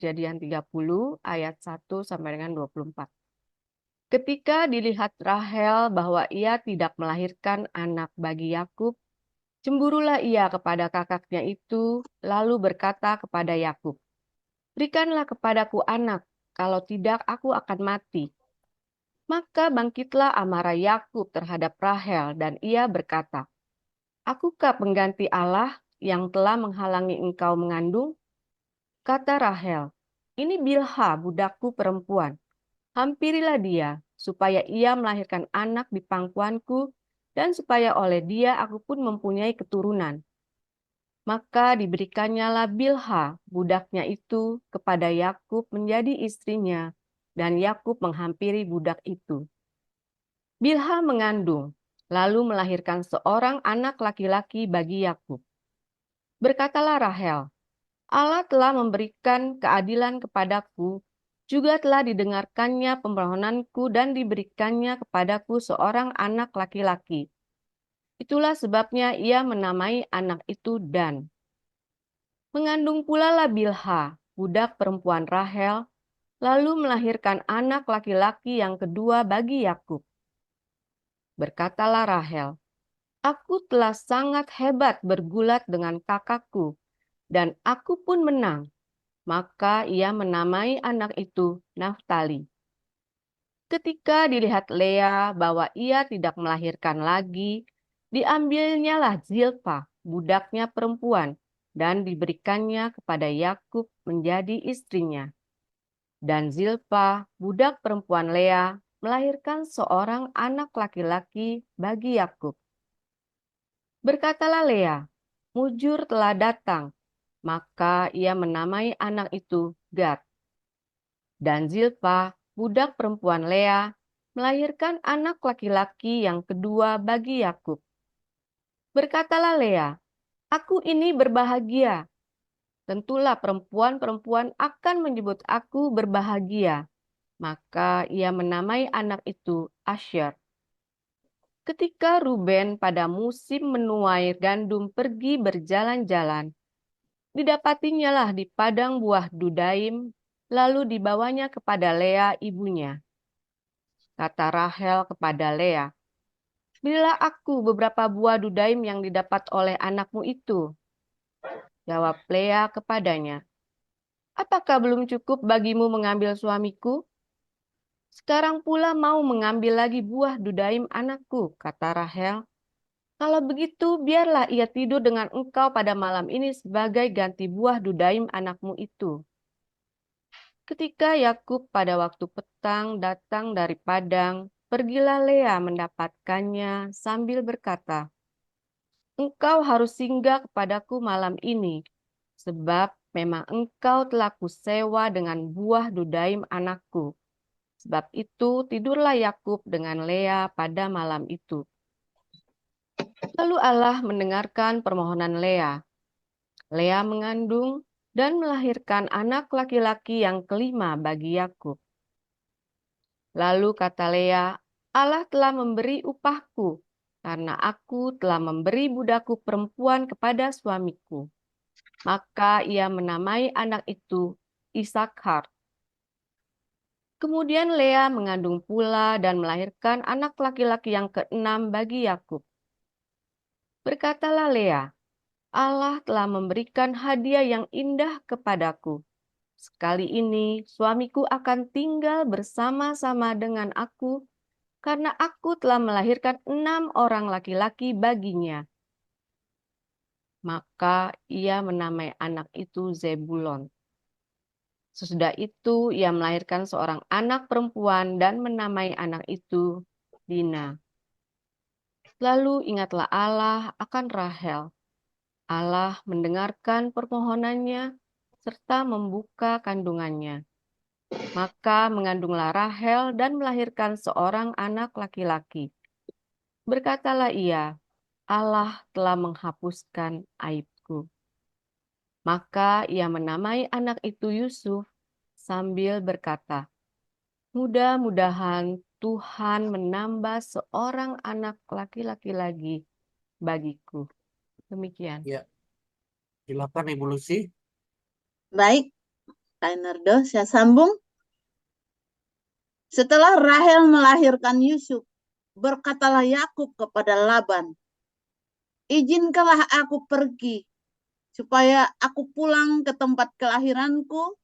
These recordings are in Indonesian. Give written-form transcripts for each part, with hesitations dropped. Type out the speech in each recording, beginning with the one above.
Kejadian 30 ayat 1 sampai dengan 24. Ketika dilihat Rahel bahwa ia tidak melahirkan anak bagi Yakub, cemburulah ia kepada kakaknya itu, lalu berkata kepada Yakub, "Berikanlah kepadaku anak, kalau tidak aku akan mati." Maka bangkitlah amarah Yakub terhadap Rahel dan ia berkata, "Akukah pengganti Allah yang telah menghalangi engkau mengandung?" Kata Rahel, "Ini Bilha budakku perempuan. Hampirilah dia, supaya ia melahirkan anak di pangkuanku, dan supaya oleh dia aku pun mempunyai keturunan." Maka diberikannya Bilha, budaknya itu, kepada Yakub menjadi istrinya, dan Yakub menghampiri budak itu. Bilha mengandung, lalu melahirkan seorang anak laki-laki bagi Yakub. Berkatalah Rahel, "Allah telah memberikan keadilan kepadaku, juga telah didengarkannya permohonanku dan diberikannya kepadaku seorang anak laki-laki. Itulah sebabnya ia menamai anak itu Dan." Mengandung pula Bilha, budak perempuan Rahel, lalu melahirkan anak laki-laki yang kedua bagi Yakub. Berkatalah Rahel, "Aku telah sangat hebat bergulat dengan kakakku, dan aku pun menang." Maka ia menamai anak itu Naftali. Ketika dilihat Lea bahwa ia tidak melahirkan lagi, diambilnyalah Zilpa, budaknya perempuan, dan diberikannya kepada Yakub menjadi istrinya. Dan Zilpa, budak perempuan Lea, melahirkan seorang anak laki-laki bagi Yakub. Berkatalah Lea, "Mujur telah datang." Maka ia menamai anak itu Gad. Dan Zilpa, budak perempuan Lea, melahirkan anak laki-laki yang kedua bagi Yakub. Berkatalah Lea, "Aku ini berbahagia. Tentulah perempuan-perempuan akan menyebut aku berbahagia." Maka ia menamai anak itu Asher. Ketika Ruben pada musim menuai gandum pergi berjalan-jalan, didapatinya lah di padang buah Dudaim, lalu dibawanya kepada Lea ibunya. Kata Rahel kepada Lea, "Berilah aku beberapa buah Dudaim yang didapat oleh anakmu itu." Jawab Lea kepadanya, "Apakah belum cukup bagimu mengambil suamiku? Sekarang pula mau mengambil lagi buah Dudaim anakku," kata Rahel. "Kalau begitu, biarlah ia tidur dengan engkau pada malam ini sebagai ganti buah Dudaim anakmu itu." Ketika Yakub pada waktu petang datang dari padang, pergilah Lea mendapatkannya sambil berkata, "Engkau harus singgah kepadaku malam ini, sebab memang engkau telah kusewa dengan buah Dudaim anakku." Sebab itu tidurlah Yakub dengan Lea pada malam itu. Lalu Allah mendengarkan permohonan Lea. Lea mengandung dan melahirkan anak laki-laki yang kelima bagi Yakub. Lalu kata Lea, "Allah telah memberi upahku, karena aku telah memberi budakku perempuan kepada suamiku." Maka ia menamai anak itu Isakhar. Kemudian Lea mengandung pula dan melahirkan anak laki-laki yang keenam bagi Yakub. Berkatalah Lea, "Allah telah memberikan hadiah yang indah kepadaku. Sekali ini suamiku akan tinggal bersama-sama dengan aku, karena aku telah melahirkan 6 orang laki-laki baginya." Maka ia menamai anak itu Zebulon. Sesudah itu ia melahirkan seorang anak perempuan dan menamai anak itu Dina. Lalu ingatlah Allah akan Rahel. Allah mendengarkan permohonannya serta membuka kandungannya. Maka mengandunglah Rahel dan melahirkan seorang anak laki-laki. Berkatalah ia, "Allah telah menghapuskan aibku." Maka ia menamai anak itu Yusuf sambil berkata, "Mudah-mudahan Tuhan menambah seorang anak laki-laki lagi bagiku." Demikian. Ya, silakan Ibu Lucy. Baik, Kainardo, saya sambung. Setelah Rahel melahirkan Yusuf, berkatalah Yakub kepada Laban, izinkanlah aku pergi, supaya aku pulang ke tempat kelahiranku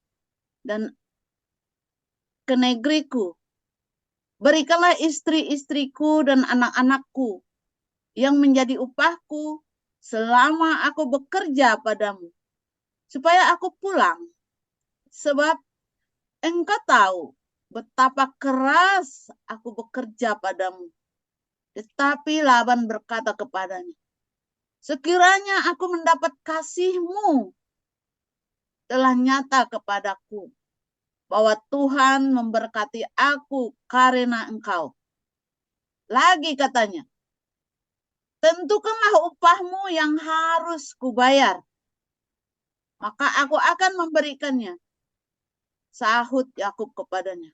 dan ke negeriku. Berikanlah istri-istriku dan anak-anakku yang menjadi upahku selama aku bekerja padamu, supaya aku pulang. Sebab engkau tahu betapa keras aku bekerja padamu. Tetapi Laban berkata kepadanya, sekiranya aku mendapat kasihmu telah nyata kepadaku, bahwa Tuhan memberkati aku karena engkau. Lagi katanya, tentukanlah upahmu yang harus kubayar, maka aku akan memberikannya. Sahut Yakub kepadanya,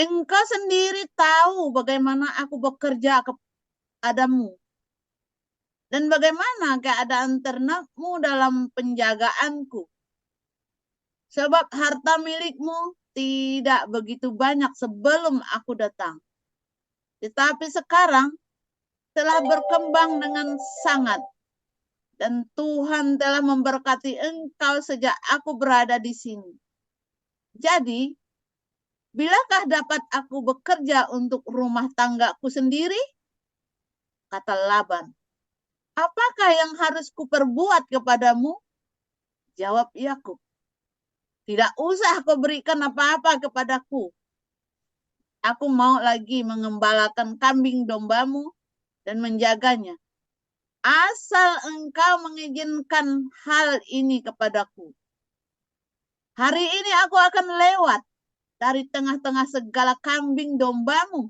engkau sendiri tahu bagaimana aku bekerja kepadamu, dan bagaimana keadaan ternakmu dalam penjagaanku. Sebab harta milikmu tidak begitu banyak sebelum aku datang. Tetapi sekarang telah berkembang dengan sangat, dan Tuhan telah memberkati engkau sejak aku berada di sini. Jadi, bilakah dapat aku bekerja untuk rumah tanggaku sendiri? Kata Laban, apakah yang harus kuperbuat kepadamu? Jawab Yakub, tidak usah kau berikan apa-apa kepadaku. Aku mau lagi mengembalakan kambing dombamu dan menjaganya. Asal engkau mengizinkan hal ini kepadaku. Hari ini aku akan lewat dari tengah-tengah segala kambing dombamu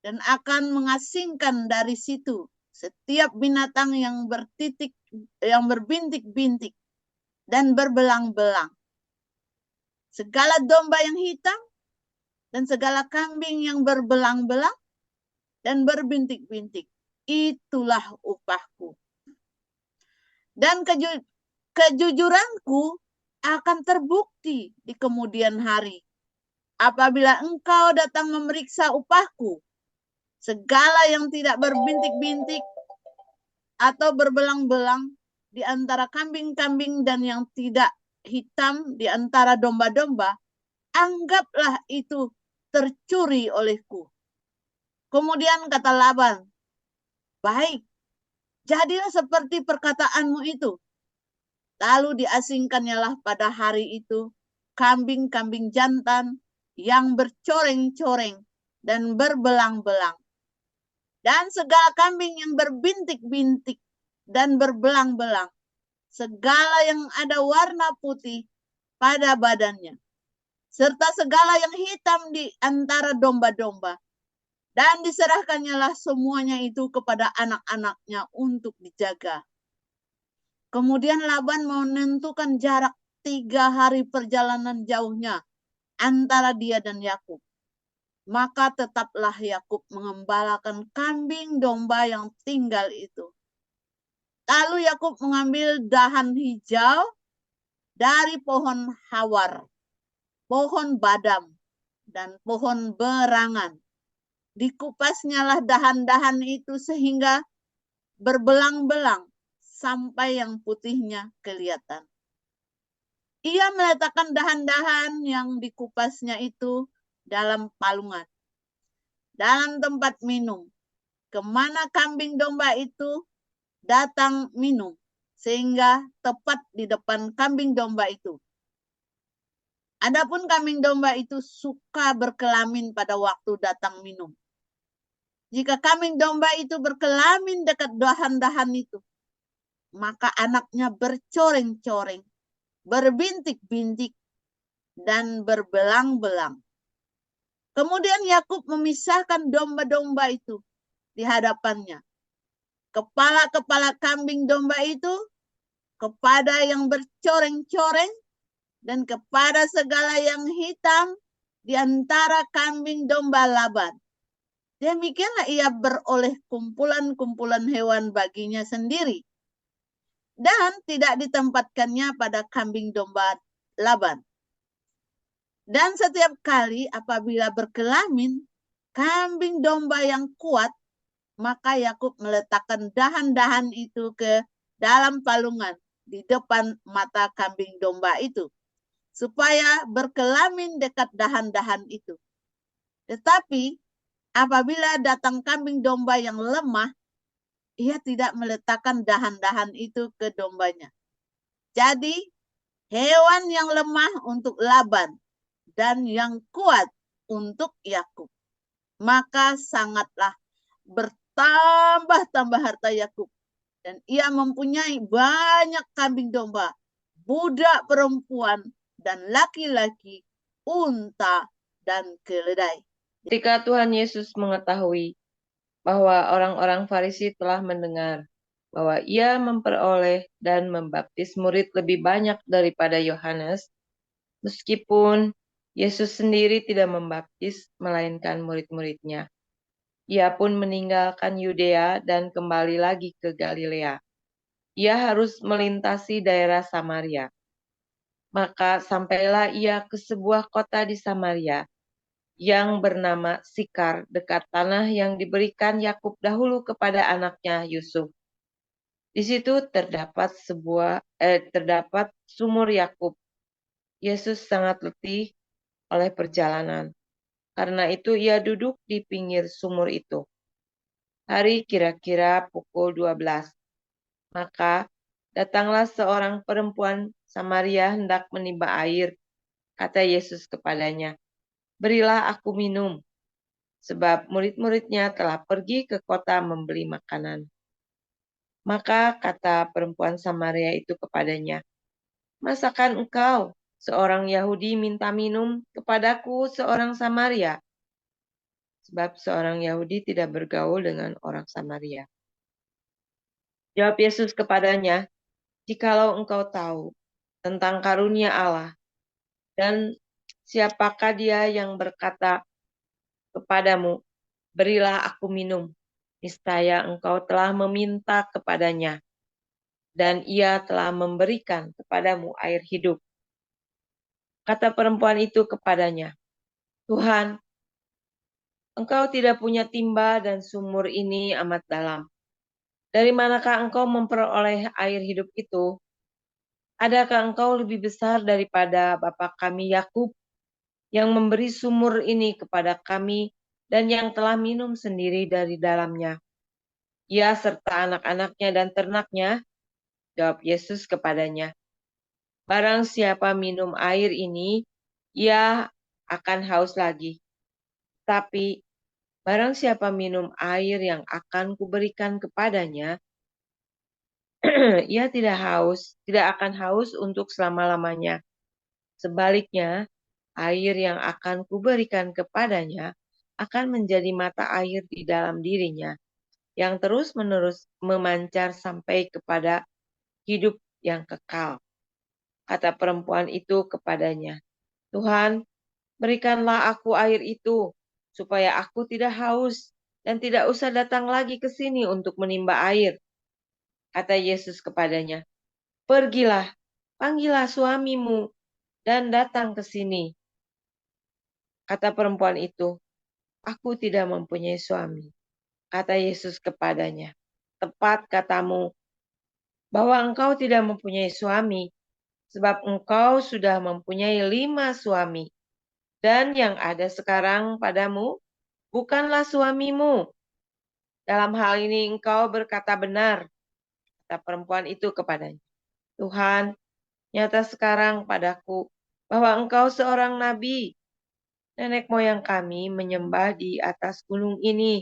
dan akan mengasingkan dari situ setiap binatang yang berbintik-bintik dan berbelang-belang. Segala domba yang hitam dan segala kambing yang berbelang-belang dan berbintik-bintik. Itulah upahku. Dan kejujuranku akan terbukti di kemudian hari. Apabila engkau datang memeriksa upahku, segala yang tidak berbintik-bintik atau berbelang-belang di antara kambing-kambing dan yang tidak hitam di antara domba-domba, anggaplah itu tercuri olehku. Kemudian kata Laban, baik, jadilah seperti perkataanmu itu. Lalu diasingkannyalah pada hari itu kambing-kambing jantan yang bercoreng-coreng dan berbelang-belang, dan segala kambing yang berbintik-bintik dan berbelang-belang, segala yang ada warna putih pada badannya, serta segala yang hitam di antara domba-domba. Dan diserahkannyalah semuanya itu kepada anak-anaknya untuk dijaga. Kemudian Laban menentukan jarak 3 hari perjalanan jauhnya antara dia dan Yakub. Maka tetaplah Yakub mengembalakan kambing domba yang tinggal itu. Lalu Yakub mengambil dahan hijau dari pohon hawar, pohon badam, dan pohon berangan. Dikupasnyalah dahan-dahan itu sehingga berbelang-belang sampai yang putihnya kelihatan. Ia meletakkan dahan-dahan yang dikupasnya itu dalam palungan, dalam tempat minum, kemana kambing domba itu datang minum, sehingga tepat di depan kambing domba itu. Adapun kambing domba itu suka berkelamin pada waktu datang minum. Jika kambing domba itu berkelamin dekat dahan-dahan itu, maka anaknya bercoreng-coreng, berbintik-bintik, dan berbelang-belang. Kemudian Yakub memisahkan domba-domba itu di hadapannya. Kepala-kepala kambing domba itu kepada yang bercoreng-coreng dan kepada segala yang hitam di antara kambing domba Laban. Demikianlah ia beroleh kumpulan-kumpulan hewan baginya sendiri. Dan tidak ditempatkannya pada kambing domba Laban. Dan setiap kali apabila berkelamin, kambing domba yang kuat, maka Yakub meletakkan dahan-dahan itu ke dalam palungan di depan mata kambing domba itu, supaya berkelamin dekat dahan-dahan itu. Tetapi apabila datang kambing domba yang lemah, ia tidak meletakkan dahan-dahan itu ke dombanya. Jadi hewan yang lemah untuk Laban dan yang kuat untuk Yakub. Maka sangatlah bertambah-tambah harta Yakub, dan ia mempunyai banyak kambing domba, budak perempuan dan laki-laki, unta dan keledai. Ketika Tuhan Yesus mengetahui bahwa orang-orang Farisi telah mendengar bahwa ia memperoleh dan membaptis murid lebih banyak daripada Yohanes, meskipun Yesus sendiri tidak membaptis melainkan murid-muridnya. Ia pun meninggalkan Yudea dan kembali lagi ke Galilea. Ia harus melintasi daerah Samaria. Maka sampailah ia ke sebuah kota di Samaria yang bernama Sikar, dekat tanah yang diberikan Yakub dahulu kepada anaknya Yusuf. Di situ terdapat sumur Yakub. Yesus sangat letih oleh perjalanan. Karena itu ia duduk di pinggir sumur itu. Hari kira-kira pukul 12. Maka datanglah seorang perempuan Samaria hendak menimba air. Kata Yesus kepadanya, "Berilah aku minum." Sebab murid-muridnya telah pergi ke kota membeli makanan. Maka kata perempuan Samaria itu kepadanya, "Masakan engkau, seorang Yahudi, minta minum kepadaku, seorang Samaria?" Sebab seorang Yahudi tidak bergaul dengan orang Samaria. Jawab Yesus kepadanya, "Jikalau engkau tahu tentang karunia Allah, dan siapakah dia yang berkata kepadamu, 'Berilah aku minum,' niscaya engkau telah meminta kepadanya, dan ia telah memberikan kepadamu air hidup." Kata perempuan itu kepadanya, "Tuhan, engkau tidak punya timba dan sumur ini amat dalam. Dari manakah engkau memperoleh air hidup itu? Adakah engkau lebih besar daripada bapa kami Yakub yang memberi sumur ini kepada kami dan yang telah minum sendiri dari dalamnya, ia serta anak-anaknya dan ternaknya?" Jawab Yesus kepadanya, "Barang siapa minum air ini, ia akan haus lagi. Tapi barang siapa minum air yang akan kuberikan kepadanya, ia tidak akan haus untuk selama-lamanya. Sebaliknya, air yang akan kuberikan kepadanya akan menjadi mata air di dalam dirinya, yang terus-menerus memancar sampai kepada hidup yang kekal." Kata perempuan itu kepadanya, "Tuhan, berikanlah aku air itu, supaya aku tidak haus dan tidak usah datang lagi ke sini untuk menimba air." Kata Yesus kepadanya, "Pergilah, panggillah suamimu dan datang ke sini." Kata perempuan itu, "Aku tidak mempunyai suami." Kata Yesus kepadanya, "Tepat katamu bahwa engkau tidak mempunyai suami, sebab engkau sudah mempunyai 5 suami, dan yang ada sekarang padamu bukanlah suamimu. Dalam hal ini engkau berkata benar." Kata perempuan itu kepadanya, "Tuhan, nyata sekarang padaku bahwa engkau seorang nabi. Nenek moyang kami menyembah di atas gunung ini,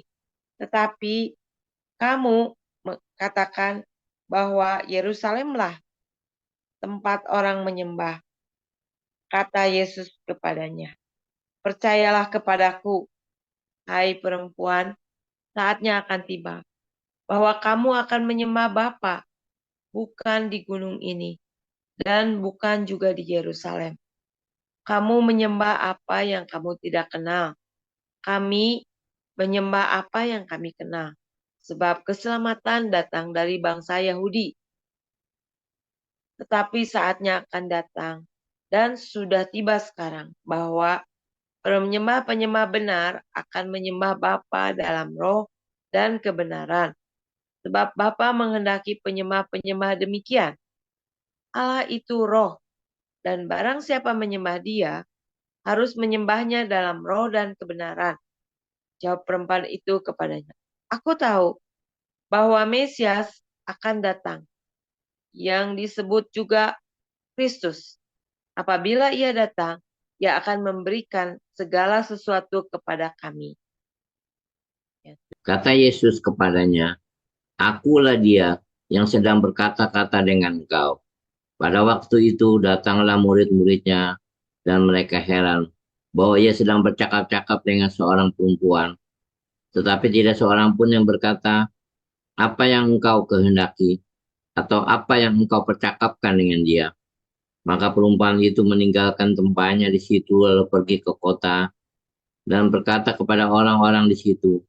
tetapi kamu katakan bahwa Yerusalemlah tempat orang menyembah." Kata Yesus kepadanya, "Percayalah kepadaku, hai perempuan, saatnya akan tiba bahwa kamu akan menyembah Bapa, bukan di gunung ini, dan bukan juga di Yerusalem. Kamu menyembah apa yang kamu tidak kenal. Kami menyembah apa yang kami kenal, sebab keselamatan datang dari bangsa Yahudi. Tetapi saatnya akan datang, Dan sudah tiba sekarang bahwa penyembah-penyembah benar akan menyembah Bapa dalam roh dan kebenaran. Sebab Bapa menghendaki penyembah-penyembah demikian. Allah itu roh, dan barang siapa menyembah Dia, harus menyembahnya dalam roh dan kebenaran. Jawab perempuan itu kepadanya, "Aku tahu bahwa Mesias akan datang, yang disebut juga Kristus. Apabila ia datang, ia akan memberikan segala sesuatu kepada kami." Kata Yesus kepadanya, "Akulah dia yang sedang berkata-kata dengan engkau." Pada waktu itu datanglah murid-muridnya dan mereka heran bahwa ia sedang bercakap-cakap dengan seorang perempuan. Tetapi tidak seorang pun yang berkata, "Apa yang engkau kehendaki?" atau "Apa yang engkau percakapkan dengan dia?" Maka perempuan itu meninggalkan tempatnya di situ lalu pergi ke kota dan berkata kepada orang-orang di situ,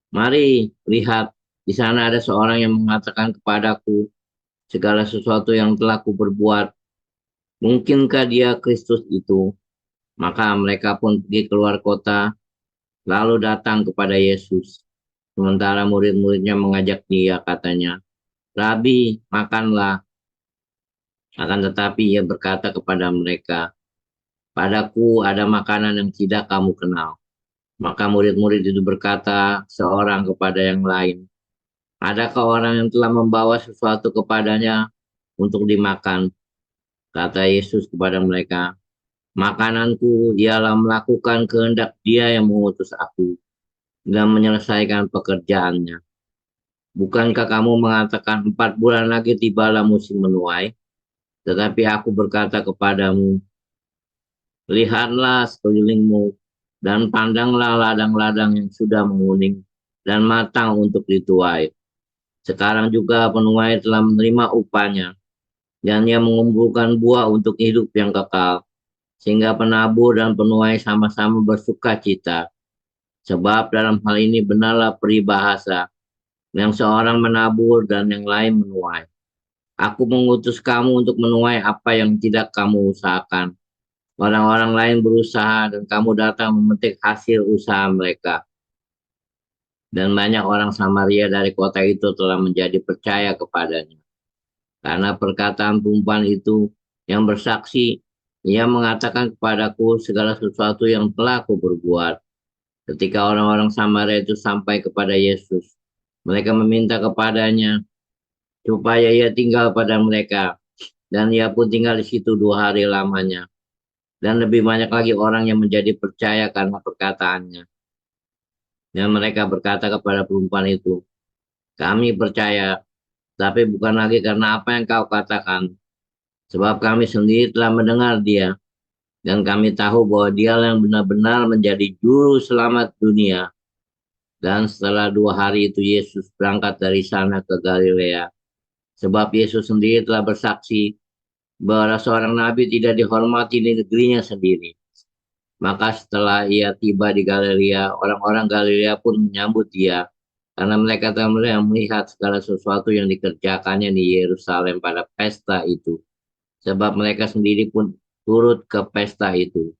"Mari, lihat, di sana ada seorang yang mengatakan kepadaku segala sesuatu yang telah kuperbuat. Mungkinkah dia Kristus itu?" Maka mereka pun pergi keluar kota, lalu datang kepada Yesus. Sementara murid-muridnya mengajak dia, katanya, "Rabi, makanlah." Akan tetapi ia berkata kepada mereka, "Padaku ada makanan yang tidak kamu kenal." Maka murid-murid itu berkata seorang kepada yang lain, "Adakah orang yang telah membawa sesuatu kepadanya untuk dimakan?" Kata Yesus kepada mereka, "Makananku ialah melakukan kehendak Dia yang mengutus aku dan menyelesaikan pekerjaannya. Bukankah kamu mengatakan 4 bulan lagi tibalah musim menuai? Tetapi aku berkata kepadamu, lihatlah sekelilingmu dan pandanglah ladang-ladang yang sudah menguning dan matang untuk dituai. Sekarang juga penuai telah menerima upahnya, dan ia mengumpulkan buah untuk hidup yang kekal, sehingga penabur dan penuai sama-sama bersuka cita. Sebab dalam hal ini benarlah peribahasa, yang seorang menabur dan yang lain menuai. Aku mengutus kamu untuk menuai apa yang tidak kamu usahakan. Orang-orang lain berusaha dan kamu datang memetik hasil usaha mereka. Dan banyak orang Samaria dari kota itu telah menjadi percaya kepadanya. Karena perkataan perempuan itu yang bersaksi, ia mengatakan kepadaku segala sesuatu yang telah aku berbuat. Ketika orang-orang Samaria itu sampai kepada Yesus, mereka meminta kepadanya supaya ia tinggal pada mereka. Dan ia pun tinggal di situ 2 hari lamanya. Dan lebih banyak lagi orang yang menjadi percaya karena perkataannya. Dan mereka berkata kepada perempuan itu, "Kami percaya, tapi bukan lagi karena apa yang kau katakan. Sebab kami sendiri telah mendengar dia. Dan kami tahu bahwa dia yang benar-benar menjadi juru selamat dunia." Dan setelah 2 hari itu Yesus berangkat dari sana ke Galilea. Sebab Yesus sendiri telah bersaksi bahwa seorang nabi tidak dihormati di negerinya sendiri. Maka setelah ia tiba di Galilea, orang-orang Galilea pun menyambut dia, karena mereka telah melihat segala sesuatu yang dikerjakannya di Yerusalem pada pesta itu. Sebab mereka sendiri pun turut ke pesta itu.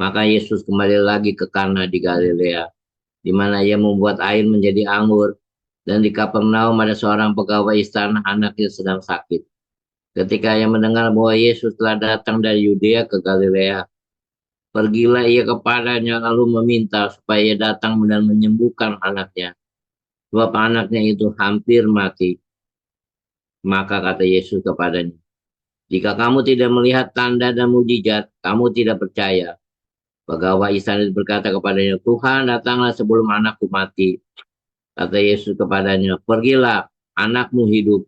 Maka Yesus kembali lagi ke Kana di Galilea, di mana ia membuat air menjadi anggur, dan di Kapernaum ada seorang pegawai istana anaknya sedang sakit. Ketika ia mendengar bahwa Yesus telah datang dari Yudea ke Galilea, pergilah ia kepadanya lalu meminta supaya ia datang dan menyembuhkan anaknya. Sebab anaknya itu hampir mati. Maka kata Yesus kepadanya, "Jika kamu tidak melihat tanda dan mujizat, kamu tidak percaya." Pegawai istana itu berkata kepadanya, "Tuhan, datanglah sebelum anakku mati." Kata Yesus kepadanya, "Pergilah, anakmu hidup."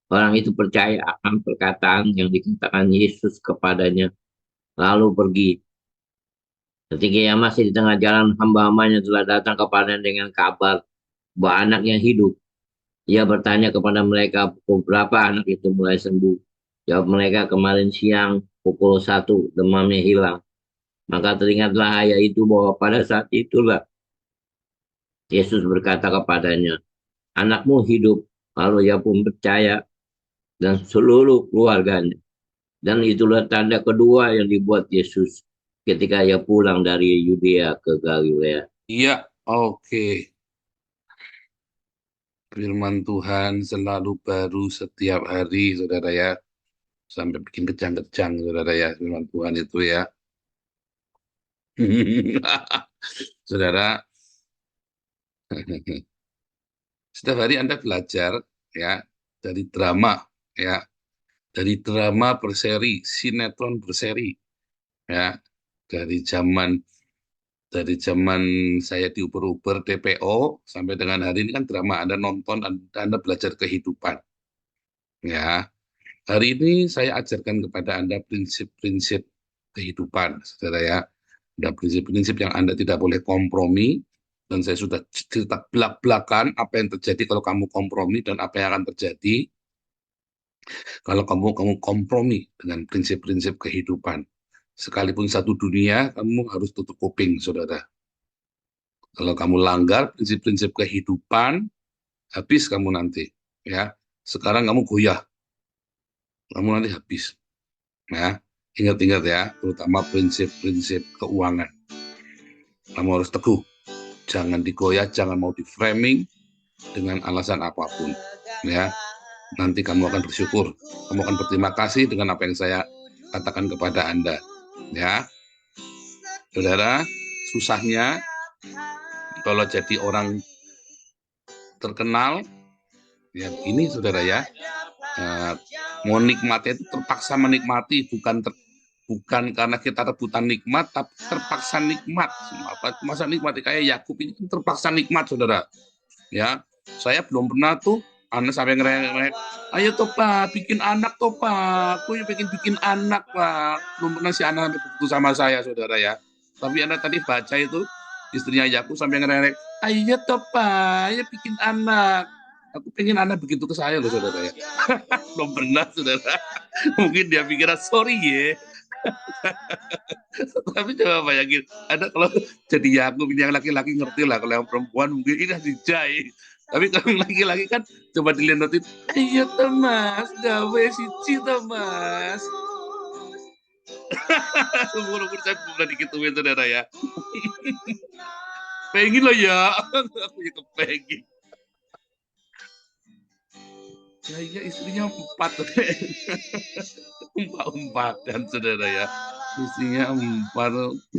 Orang itu percaya akan perkataan yang dikatakan Yesus kepadanya, lalu pergi. Ketika ia masih di tengah jalan, hamba-hambanya telah datang kepadanya dengan kabar bahwa anaknya hidup. Ia bertanya kepada mereka pukul berapa anak itu mulai sembuh. Jawab mereka, "Kemarin siang pukul 1 demamnya hilang." Maka teringatlah ayah itu bahwa pada saat itulah Yesus berkata kepadanya, "Anakmu hidup." Lalu ia pun percaya dan seluruh keluarganya. Dan itulah tanda kedua yang dibuat Yesus ketika ia pulang dari Yudea ke Galilea. Iya, oke. Firman Tuhan selalu baru setiap hari, saudara ya. Sampai bikin kejang-kejang, saudara ya, firman Tuhan itu ya. Saudara, setiap hari Anda belajar ya dari drama ya, dari drama berseri, sinetron berseri ya, dari zaman saya di Uber DPO sampai dengan hari ini kan drama. Anda nonton, Anda belajar kehidupan ya. Hari ini saya ajarkan kepada Anda prinsip-prinsip kehidupan, saudara ya. Ada prinsip-prinsip yang Anda tidak boleh kompromi, dan saya sudah cerita belak-belakan apa yang terjadi kalau kamu kompromi dan apa yang akan terjadi kalau kamu kompromi dengan prinsip-prinsip kehidupan. Sekalipun satu dunia, kamu harus tutup kuping, saudara. Kalau kamu langgar prinsip-prinsip kehidupan, habis kamu nanti. Ya, sekarang kamu goyah, kamu nanti habis. Ya, ingat-ingat ya, terutama prinsip-prinsip keuangan. Kamu harus teguh, jangan digoyah, jangan mau di-framing dengan alasan apapun. Ya, nanti kamu akan bersyukur, kamu akan berterima kasih dengan apa yang saya katakan kepada Anda. Ya, saudara, susahnya kalau jadi orang terkenal, ya ini saudara ya, mau nikmatnya itu terpaksa menikmati, bukan karena kita rebutan nikmat, tapi terpaksa nikmat. Masa nikmati kayak Yakub ini terpaksa nikmat, saudara. Ya, saya belum pernah tuh, Anda sampai ngerek, ayo toh Pak, bikin anak toh Pak, aku pengen bikin anak Pak. Belum pernah si anak begitu sama saya, saudara ya. Tapi Anda tadi baca itu, istrinya Yakub sampai ngerek, ayo toh Pak, ayo bikin anak. Aku pengen anak begitu ke saya loh, saudara ya. Belum pernah, saudara. Mungkin dia pikirnya sorry ya. Tapi coba bayangin, ada kalau jadi Yakub ini yang laki-laki ngerti lah, kalau yang perempuan mungkin ini dijahit. Tapi kalau yang laki-laki kan coba dilihatin, iya Thomas, gawe siji Thomas. Umur-umur saya belum pernah dikituin, saudara ya. Pengen lah ya, aku ya kepengin. Ya iya, istrinya 4 dan saudara ya, istrinya 4,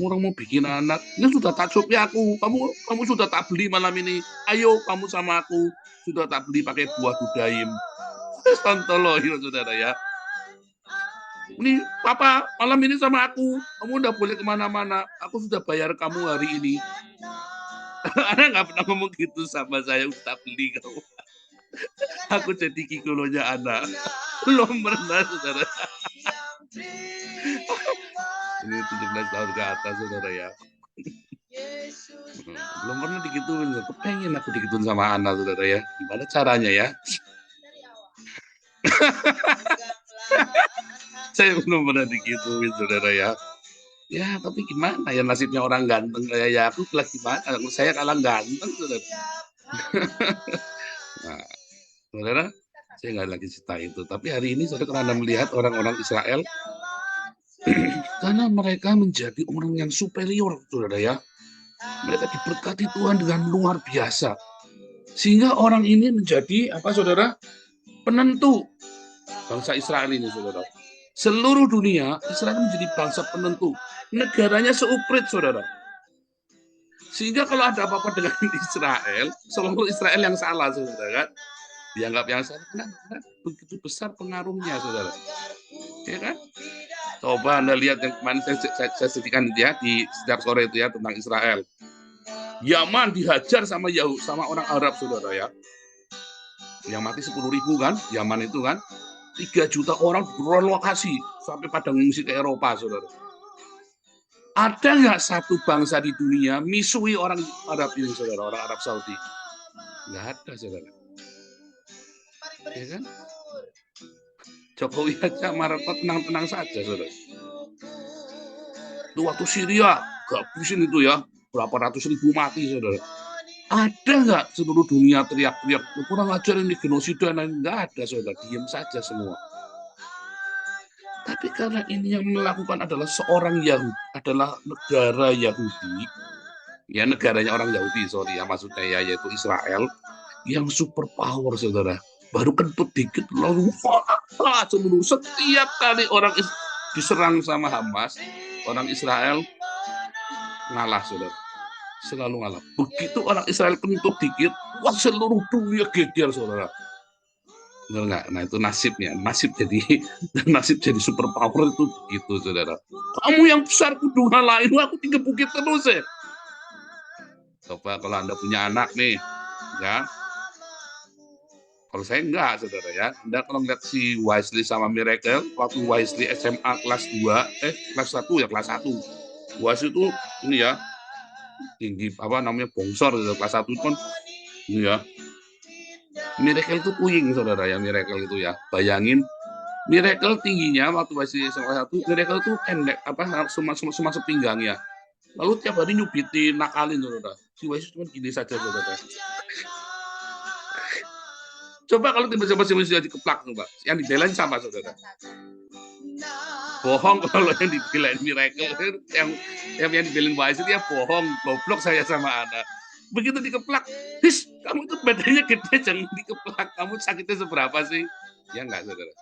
orang mau bikin anak, ini sudah tak cukup ya aku, kamu sudah tak beli malam ini, ayo kamu sama aku, sudah tak beli pakai buah dudaim. Tontolohin, saudara ya, ini papa malam ini sama aku, kamu udah boleh kemana-mana, aku sudah bayar kamu hari ini. Anak nggak pernah ngomong gitu sama saya, udah beli kamu. Aku jadi gigolonya anak. Belum pernah, saudara. Ini 17 tahun ke atas, saudara ya. Belum pernah digituin. Kepengen aku digituin sama anak, saudara ya. Gimana caranya ya? Saya belum pernah digituin, saudara ya. Ya, tapi gimana ya nasibnya orang ganteng kayak aku, gimana? Saya kalah ganteng, saudara. Nah, saudara, saya nggak lagi cerita itu. Tapi hari ini saudara karena melihat orang-orang Israel, karena mereka menjadi orang yang superior, saudara ya. Mereka diberkati Tuhan dengan luar biasa. Sehingga orang ini menjadi, apa saudara, penentu bangsa Israel ini, saudara. Seluruh dunia, Israel menjadi bangsa penentu. Negaranya seuprit, saudara. Sehingga kalau ada apa-apa dengan Israel, seluruh Israel yang salah, saudara kan. Dianggap yang salah, karena begitu besar pengaruhnya, saudara. Ya kan? Coba Anda lihat yang kemarin saya sedihkan ya di setiap sore itu ya tentang Israel. Yaman dihajar sama orang Arab, saudara ya. Yang mati 10.000 kan, Yaman itu kan. 3 juta orang berlokasi sampai pada mengungsi ke Eropa, saudara. Ada nggak satu bangsa di dunia misui orang Arab ini, saudara, orang Arab Saudi? Nggak ada, saudara. Ya kan? Jokowi aja Maroko tenang-tenang saja, saudara. Itu waktu Syria, gabusin itu ya, berapa ratus ribu mati, saudara. Ada nggak seluruh dunia teriak-teriak, kurang ajar ini genosida? Nggak ada, saudara. Diam saja semua. Tapi karena ini yang melakukan adalah seorang Yahudi, adalah negara Yahudi, ya negaranya orang Yahudi, sorry ya maksudnya ya, yaitu Israel, yang super power, saudara. Baru kentut dikit, lalu wah, seluruh setiap kali diserang sama Hamas, orang Israel ngalah, saudara. Selalu ngalah. Begitu orang Israel kentut dikit, wah seluruh dunia geger, saudara. Benar nggak? Nah itu nasibnya, nasib jadi super power itu begitu, saudara. Kamu yang besar kudu ngalahin, aku digebukin terus ya. Coba kalau Anda punya anak nih, ya. Kalau saya enggak, saudara ya. Anda kalau ngeliat si Wesley sama Miracle, waktu Wesley SMA kelas 2, kelas 1 ya, kelas 1. Wesley itu ini ya, tinggi apa namanya bongsor gitu. Kelas 1 itu kan ini ya. Miracle itu puing, saudara ya, Miracle itu ya. Bayangin Miracle tingginya waktu Wesley SMA kelas 1, Miracle itu pendek apa cuma sepinggang ya. Lalu tiap hari nyubitin, nakalin, saudara. Si Wesley cuma gini saja, saudara. Coba kalau tiba-tiba si Wesley dikeplak, coba. Yang dibelain sama, saudara. Bohong kalau yang dibelain Miracle, yang dibelain Wesley dia bohong, goblok saya sama anak. Begitu dikeplak, kamu itu badannya gede, jangan dikeplak. Kamu sakitnya seberapa sih? Ya enggak, saudara.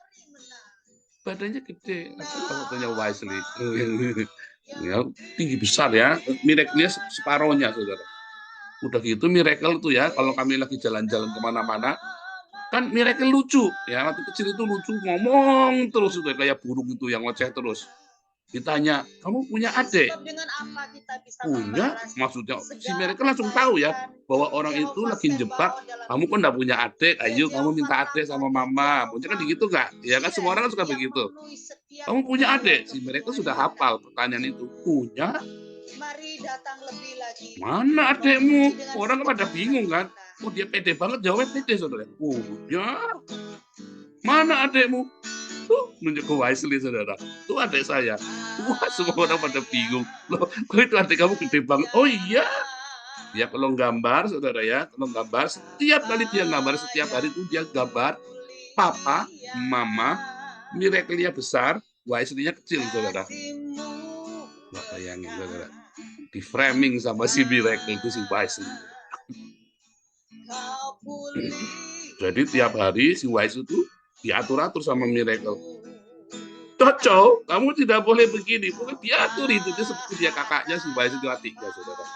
Badannya gede, katanya Wesley. Ya, tinggi besar ya, Miracle-nya separohnya, saudara. Udah gitu Miracle tuh ya, kalau kami lagi jalan-jalan kemana-mana, kan Miracle lucu ya, waktu kecil itu lucu, ngomong terus udah kayak burung itu yang ngoceh terus. Ditanya, kamu punya adik? Punya, maksudnya si Miracle langsung tahu ya bahwa orang itu lagi jebak, kamu kan enggak punya adik, ayo kamu minta adik sama mama. Mungkin kan begitu enggak? Ya kan semua orang kan suka begitu. Kamu punya adik? Si Miracle sudah hafal pertanyaan itu. Punya? Mana adikmu? Orang kan pada bingung kan. Oh dia pede banget, jawabnya pede, saudara. Punya? Mana adikmu? Tuh, nunjuk ke Wesley, saudara. Tuh adik saya. Wah, semua orang pada bingung. Loh, kok itu adik kamu gede banget? Oh iya. Ya kalau gambar, saudara ya, kalau gambar, setiap kali dia gambar, setiap hari itu dia gambar papa, mama, Miracle-nya besar, Wesley-nya kecil, saudara. Nggak bayangin, saudara. Di framing sama si Miracle itu si Wesley. Jadi tiap hari si Wesley itu diatur-atur sama Miracle. Cocok, kamu tidak boleh begini. Pokoknya diatur itu. Dia seperti dia kakaknya si Wesley itu adiknya, saudara.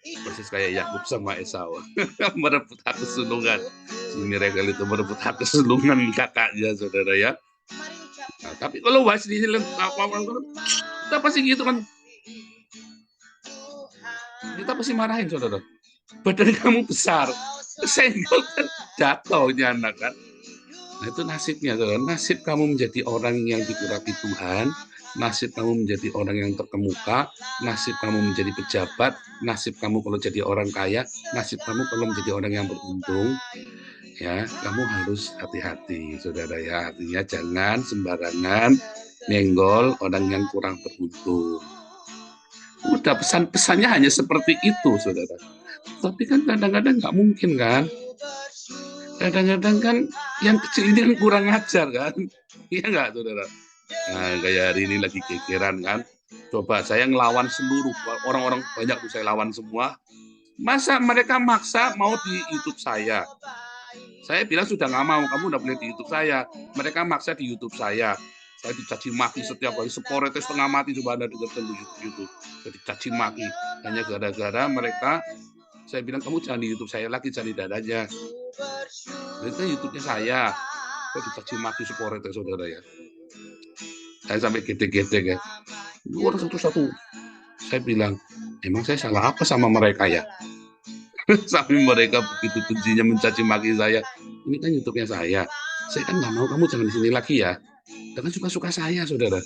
Persis kayak Yakub sama Esau. Merebut hak kesulungan. Si Miracle itu merebut hak kesulungan kakaknya, saudara ya. Nah, tapi kalau Wesley kita pasti gitu kan. Kita pasti marahin, saudara. Badan kamu besar, senggol kan jatuhnya anak kan. Nah itu nasibnya, saudara. Nasib kamu menjadi orang yang diurapi Tuhan, nasib kamu menjadi orang yang terkemuka, nasib kamu menjadi pejabat, nasib kamu kalau jadi orang kaya, nasib kamu kalau menjadi orang yang beruntung. Ya, kamu harus hati-hati, saudara ya. Artinya jangan sembarangan nyenggol orang yang kurang beruntung. Udah pesan-pesannya hanya seperti itu, saudara. Tapi kan kadang-kadang nggak mungkin kan. Kadang-kadang kan yang kecil ini kan kurang ajar kan. Iya nggak, saudara? Nah, kayak hari ini lagi gegeran kan. Coba saya ngelawan seluruh orang-orang, banyak tuh saya lawan semua. Masa mereka maksa mau di YouTube saya? Saya bilang sudah nggak mau, kamu udah boleh di YouTube saya. Mereka maksa di YouTube saya. Saya dicaci maki setiap hari, Seporete setengah mati, coba Anda dengarkan di YouTube. Saya dicaci maki hanya gara-gara mereka. Saya bilang kamu jangan di YouTube saya lagi, cari dadanya. Itu YouTube-nya saya dicaci maki Seporete, saudara ya. Saya sampai gede-gede ya. Orang satu-satu. Saya bilang, emang saya salah apa sama mereka ya? Sampai mereka begitu kejinya mencaci maki saya. Ini kan YouTube-nya saya. Saya kan nggak mau kamu jangan di sini lagi ya. Karena suka-suka saya, saudara.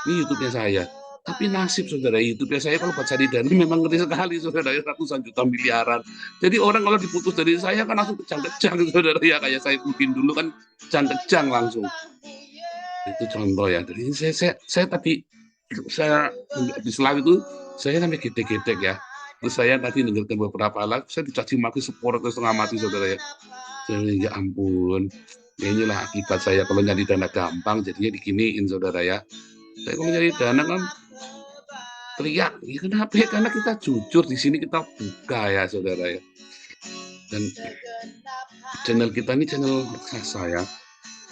Ini YouTube-nya saya. Tapi nasib, saudara, YouTube-nya saya kalau buat cari dana memang ngeri sekali, saudara. Ratusan juta miliaran. Jadi orang kalau diputus dari saya kan langsung kejang-kejang, saudara. Ya kayak saya mungkin dulu kan kejang-kejang langsung. Itu contoh ya. Jadi saya tadi di Selawi itu saya sampai gede-gede ya. Terus saya nanti dengarkan beberapa lagu, saya dicaci maki Seporete setengah mati, saudara ya. Jadi ya ampun, inilah akibat saya kalau nyari dana gampang, jadinya diginiin saudara ya. Saya kalau nyari dana kan teriak, ya kenapa ya? Karena kita jujur di sini kita buka ya saudara ya. Dan channel kita ini channel raksasa ya.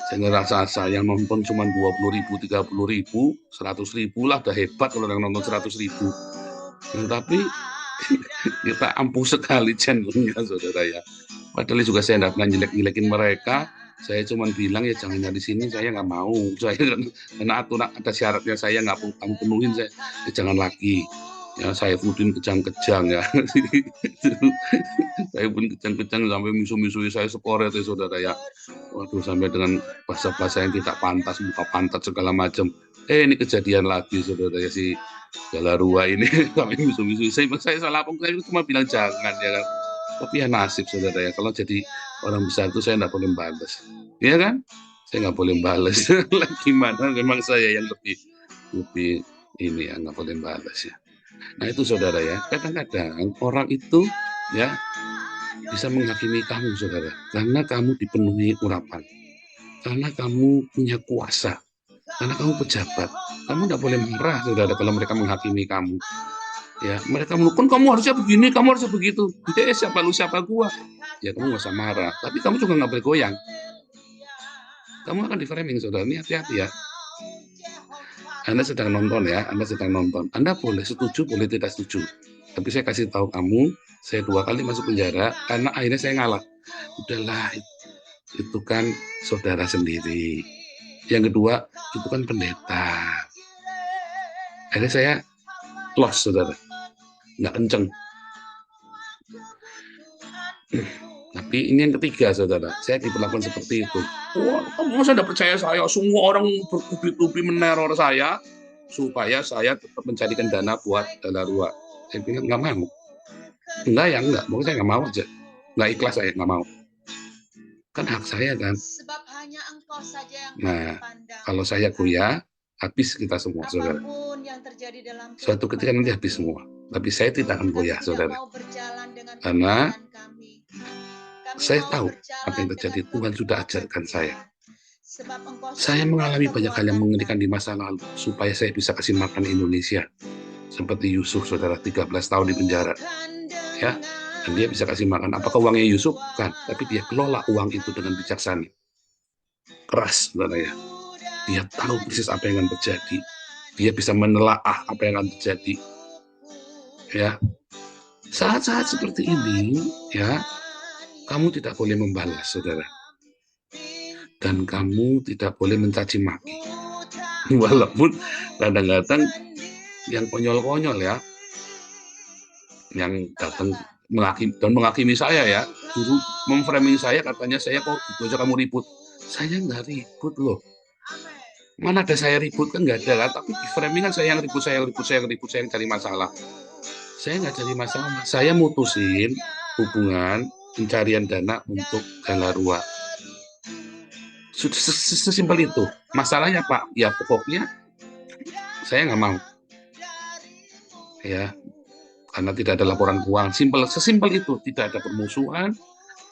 Channel raksasa yang nonton cuma 20.000, 30.000, 100.000 lah udah hebat kalau yang nonton 100.000. Tapi kita ampuh sekali channelnya saudara ya. Padahal juga saya tidak pernah jelek-jelekin mereka. Saya cuma bilang ya jangan nyari sini, saya nggak mau. Saya karena aturan ada syaratnya, saya nggak kamu penuhin, saya ya, jangan lagi. Ya saya pun kejang-kejang ya. Saya pun kejang-kejang sampai misu-misui saya seporet ya saudara ya. Waduh, sampai dengan bahasa-bahasa yang tidak pantas, muka pantat segala macam. Ini kejadian lagi saudara ya, si Galarua ini sampai misu-misui. Saya salah apa? Saya cuma bilang jangan ya kan. Tapi ya nasib saudara ya, kalau jadi orang besar itu saya nggak boleh balas, iya kan? Saya nggak boleh balas. Gimana? Memang saya yang lebih ini ya, nggak boleh balas ya. Nah itu saudara ya, kadang-kadang orang itu ya bisa menghakimi kamu saudara, karena kamu dipenuhi urapan, karena kamu punya kuasa, karena kamu pejabat. Kamu nggak boleh marah saudara kalau mereka menghakimi kamu. Ya, mereka menukun kamu harusnya begini, kamu harusnya begitu. Siapa lu, siapa gua? Ya kamu nggak usah marah, tapi kamu juga nggak boleh goyang. Kamu akan di-framing saudara, ini hati-hati ya. Anda sedang nonton ya, Anda sedang nonton. Anda boleh setuju, boleh tidak setuju. Tapi saya kasih tahu kamu, saya 2 kali masuk penjara karena akhirnya saya ngalah. Udahlah, itu kan saudara sendiri. Yang kedua, itu kan pendeta. Akhirnya saya lost saudara. Nggak kenceng. Tapi ini yang ketiga saudara, saya diperlakukan seperti itu. Wah, kamu masa tidak percaya saya? Semua orang bertubi-tubi meneror saya supaya saya tetap mencarikan dana buat Galarua. Saya bilang nggak mau. Enggak. Mungkin saya nggak mau aja. Nggak ikhlas, saya nggak mau. Kan hak saya kan. Nah, kalau saya goyah, habis kita semua saudara. Suatu ketika nanti habis semua. Tapi saya tidak akan goyah saudara. Karena saya tahu apa yang terjadi, Tuhan sudah ajarkan saya. Saya mengalami banyak hal yang mengerikan di masa lalu supaya saya bisa kasih makan Indonesia. Seperti Yusuf saudara, 13 tahun di penjara. Ya, dan dia bisa kasih makan. Apakah uangnya Yusuf? Bukan, tapi dia kelola uang itu dengan bijaksana. Keras saudara ya. Dia tahu persis apa yang akan terjadi. Dia bisa menelaah apa yang akan terjadi. Ya. Saat-saat seperti ini, ya, kamu tidak boleh membalas, saudara. Dan kamu tidak boleh mencaci maki. Walaupun kadang-kadang yang konyol-konyol ya, yang datang menghakimi saya ya, guru memframing saya, katanya saya kok gitu aja kamu ribut. Saya nggak ribut loh. Mana ada saya ribut, kan nggak ada kan? Tapi di framing kan saya yang ribut, saya yang cari masalah. Saya nggak cari masalah, saya mutusin hubungan pencarian dana untuk Galarua. Sesimpel itu. Masalahnya Pak, ya pokoknya saya nggak mau. Ya, karena tidak ada laporan keuangan. Sesimpel itu, tidak ada permusuhan,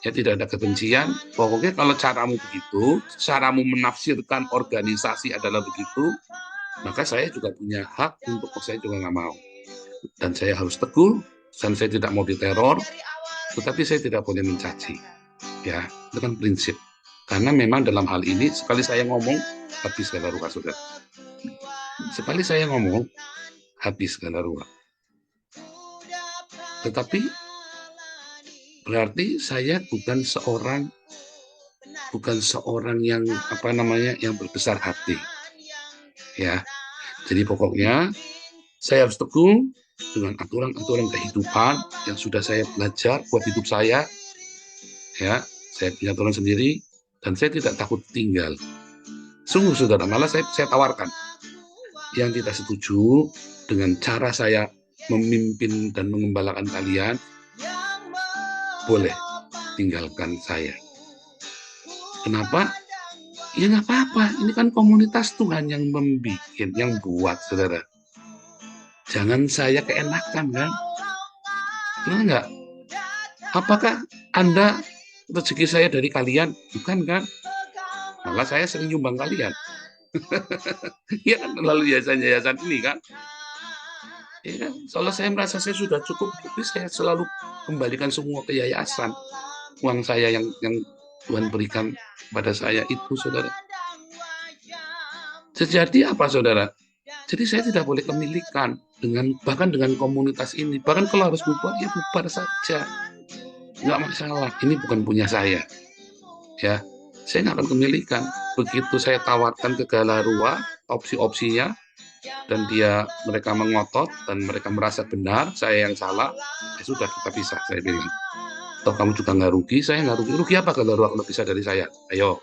ya tidak ada kebencian. Pokoknya kalau caramu begitu, caramu menafsirkan organisasi adalah begitu, maka saya juga punya hak untuk saya juga nggak mau. Dan saya harus teguh, dan saya tidak mau diteror, tetapi saya tidak boleh mencaci. Ya, itu kan prinsip. Karena memang dalam hal ini, sekali saya ngomong, habis Galarua, saudara. Sekali saya ngomong, habis Galarua. Tetapi berarti saya bukan seorang yang yang berbesar hati. Ya. Jadi pokoknya saya harus teguh dengan aturan-aturan kehidupan yang sudah saya belajar buat hidup saya. Ya, saya punya aturan sendiri dan saya tidak takut tinggal. Sungguh saudara, malah saya tawarkan yang tidak setuju dengan cara saya memimpin dan mengembalakan kalian, boleh tinggalkan saya. Kenapa? Ya nggak apa-apa, ini kan komunitas Tuhan yang yang buat, saudara. Jangan saya keenakan kan? Nah, enggak. Apakah Anda rezeki saya dari kalian, bukan kan? Malah saya sering nyumbang kalian. Iya kan, melalui yayasan ini kan. Ya kan? Kalau saya merasa saya sudah cukup, tapi saya selalu kembalikan semua ke yayasan. Uang saya yang Tuhan berikan pada saya itu, saudara. Jadi apa, saudara? Jadi saya tidak boleh kemilikan bahkan dengan komunitas ini. Bahkan kalau harus bubar, ya bubar saja. Nggak masalah. Ini bukan punya saya. Ya, saya nggak akan kemilikan. Begitu saya tawarkan ke Galarua opsi-opsinya, dan mereka mengotot dan mereka merasa benar, saya yang salah, ya sudah, kita pisah, saya bilang. Toh kamu juga nggak rugi, saya nggak rugi. Rugi apa Galarua kalau pisah dari saya? Ayo.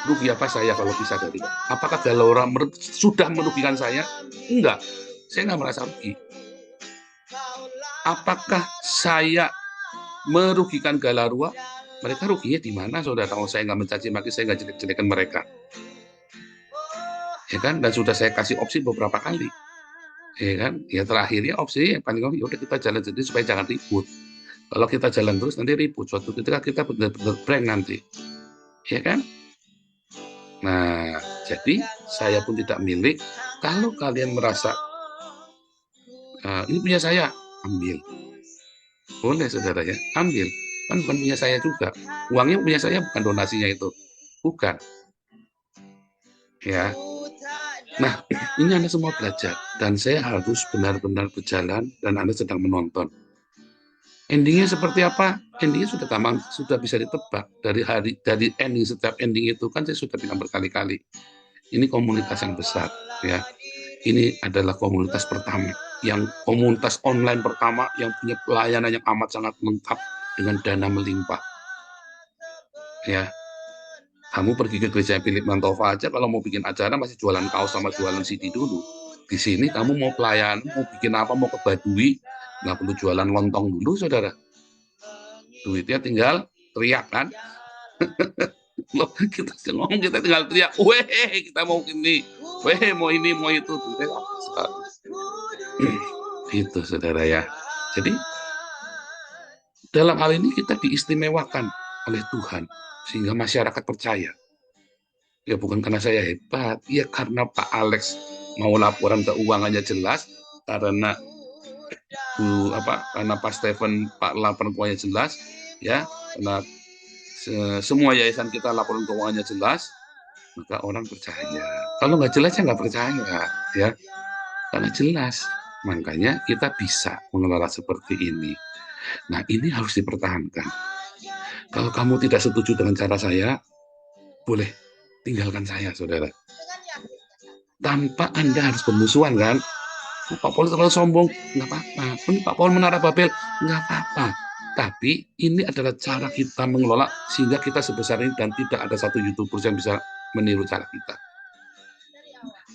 Rugi apa saya kalau pisah dari kamu? Apakah Galarua sudah merugikan saya? Enggak. Saya nggak merasa rugi. Apakah saya merugikan Galarua? Mereka ruginya di mana, saudara? Kalau saya nggak mencaci maki, saya nggak jelek-jelekan mereka. Ya kan? Dan sudah saya kasih opsi beberapa kali. Ya kan? Ya terakhirnya opsi yang paling ya udah kita jalan sendiri supaya jangan ribut. Kalau kita jalan terus nanti ribut. Suatu ketika kita benar-benar blank nanti. Ya kan? Nah, jadi saya pun tidak milik. Kalau kalian merasa ini punya saya, ambil. Boleh, saudara, ya, ambil. Kan bukan punya saya juga. Uangnya punya saya, bukan donasinya itu. Bukan. Ya. Nah, ini Anda semua belajar. Dan saya harus benar-benar berjalan dan Anda sedang menonton. Endingnya seperti apa? Endingnya sudah bisa ditebak. Dari ending, setiap ending itu kan saya sudah bilang berkali-kali. Ini komunitas yang besar. Ya. Ini adalah komunitas pertama. Komunitas online pertama yang punya pelayanan yang amat sangat lengkap dengan dana melimpah. Ya, kamu pergi ke gereja Philip Mantova aja kalau mau bikin acara masih jualan kaos sama jualan CD dulu. Di sini kamu mau pelayanan, mau bikin apa, mau ke Baduy, nggak perlu jualan lontong dulu, saudara. Duitnya tinggal teriak kan. Loh, kita tinggal teriak, weh kita mau ini, weh mau ini, mau itu. Itu, saudara, ya. Jadi dalam hal ini kita diistimewakan oleh Tuhan sehingga masyarakat percaya. Ya bukan karena saya hebat, ya karena Pak Alex mau laporan keuangannya jelas, karena karena Pak Stephen laporan keuangannya jelas, ya, karena semua yayasan kita laporan keuangannya jelas, maka orang percaya. Kalau nggak jelas ya nggak percaya, ya. Karena jelas, makanya kita bisa mengelola seperti ini. Nah, ini harus dipertahankan. Kalau kamu tidak setuju dengan cara saya, boleh tinggalkan saya, saudara. Tanpa Anda harus bermusuhan, kan? Pak Paul terlalu sombong, nggak apa-apa. Pak Paul menara Babel, nggak apa-apa. Tapi ini adalah cara kita mengelola sehingga kita sebesar ini dan tidak ada satu YouTuber yang bisa meniru cara kita.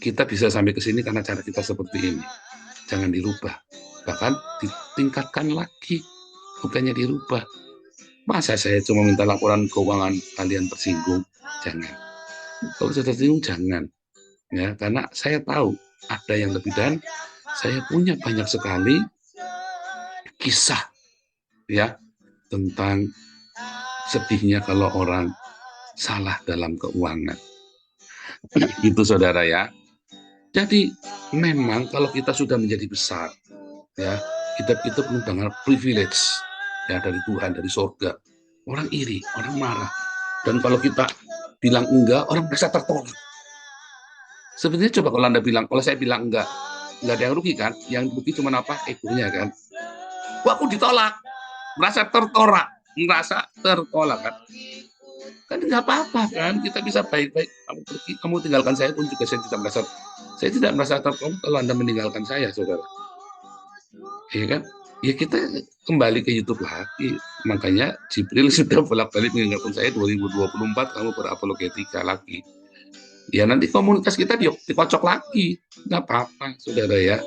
Kita bisa sampai ke sini karena cara kita seperti ini. Jangan dirubah. Bahkan ditingkatkan lagi. Bukannya dirubah. Masa saya cuma minta laporan keuangan kalian tersinggung? Jangan. Kalau sudah tersinggung, jangan. Ya, karena saya tahu ada yang lebih, dan saya punya banyak sekali kisah, ya, tentang sedihnya kalau orang salah dalam keuangan. Itu, saudara, ya. Jadi memang kalau kita sudah menjadi besar, ya, kita penuh dengan privilege, ya, dari Tuhan, dari surga. Orang iri, orang marah. Dan kalau kita bilang enggak, orang merasa tertolak. Sebenarnya coba kalau saya bilang enggak ada yang rugi, kan? Yang rugi cuma apa? Egonya, kan? Wah, aku ditolak. Merasa tertolak, kan? Kan nggak apa-apa, kan? Kita bisa baik-baik. Kamu pergi, kamu tinggalkan saya pun juga saya tidak merasa tertolak kalau Anda meninggalkan saya, saudara. Iya kan? Ya kita kembali ke YouTube lagi. Makanya Jibril sudah bolak-balik mengingatkan saya 2024 kamu berapologetika lagi. Ya nanti komunitas kita dikocok lagi. Nggak apa-apa, saudara, ya.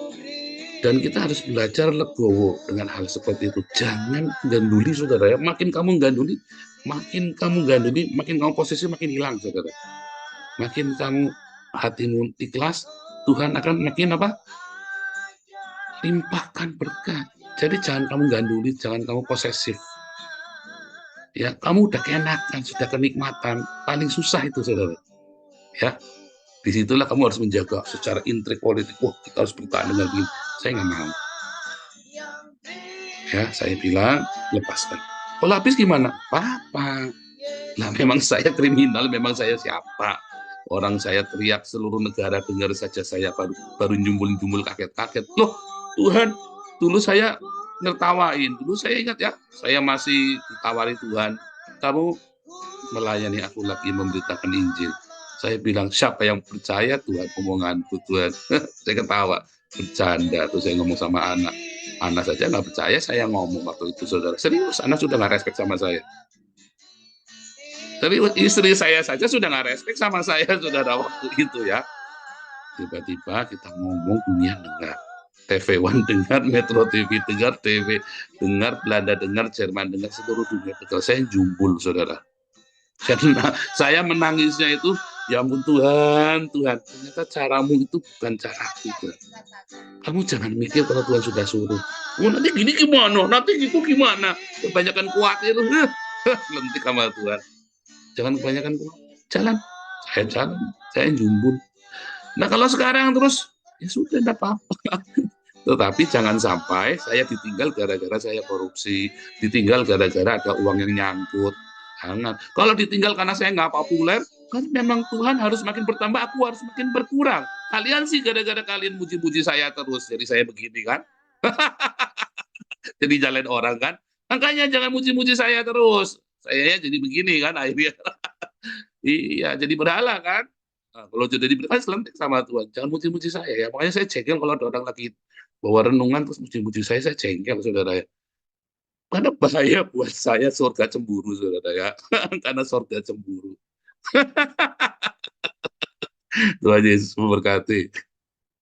Dan kita harus belajar legowo dengan hal seperti itu. Jangan ganduli, saudara, ya. Makin kamu ganduli, makin kamu posisi makin hilang, saudara. Makin kamu hatimu ikhlas, Tuhan akan makin limpahkan berkat. Jadi jangan kamu ganduli, jangan kamu posesif. Ya, kamu udah keenakan, sudah kenikmatan. Paling susah itu, saudara. Ya, disitulah kamu harus menjaga secara intrik politik. Wah, kita harus bertahan dengan begini. Saya nggak mau. Ya, saya bilang, lepaskan. Kalau habis gimana? Apa? Lah, memang saya kriminal, memang saya siapa? Orang saya teriak seluruh negara dengar saja, saya baru jumbul-jumbul kaget-kaget. Loh, Tuhan, dulu saya nertawain. Dulu saya ingat ya, saya masih ditawari Tuhan. Kamu melayani aku lagi memberitakan Injil. Saya bilang, siapa yang percaya Tuhan omonganku Tuhan? Saya ketawa, bercanda. Terus saya ngomong sama anak. Anak saja nggak percaya saya ngomong waktu itu, saudara. Serius, anak sudah nggak respect sama saya. Tapi istri saya saja sudah nggak respect sama saya, saudara, waktu itu ya. Tiba-tiba kita ngomong, dunia dengar. TV One dengar, Metro TV dengar, TV dengar, Belanda dengar, Jerman dengar, seluruh dunia dengar. Saya jumbul, saudara. Saya menangisnya itu, ya ampun Tuhan, Tuhan, ternyata caramu itu bukan cara aku, Tuhan. Kamu jangan mikir kalau Tuhan sudah suruh. Oh, nanti gini gimana, nanti gitu gimana. Kebanyakan khawatir, lentik sama Tuhan. Jangan kebanyakan jalan. Saya jumbul. Nah, kalau sekarang terus, ya sudah, tidak apa-apa. Tetapi jangan sampai saya ditinggal gara-gara saya korupsi, ditinggal gara-gara ada uang yang nyangkut. Jangan. Kalau ditinggal karena saya nggak populer, kan memang Tuhan harus makin bertambah, aku harus makin berkurang. Kalian sih gara-gara kalian muji-muji saya terus, jadi saya begini kan. Jadi jalan orang kan. Makanya jangan muji-muji saya terus. Saya jadi begini kan akhirnya. Iya, jadi berhala kan. Nah, kalau jadi berhala selentik sama Tuhan. Jangan muji-muji saya ya. Makanya saya jengkel kalau ada orang lagi bawa renungan terus muji-muji saya jengkel, saudara ya. Karena bahaya buat saya surga cemburu, saudara ya. Karena surga cemburu. Tuhan Yesus memberkati.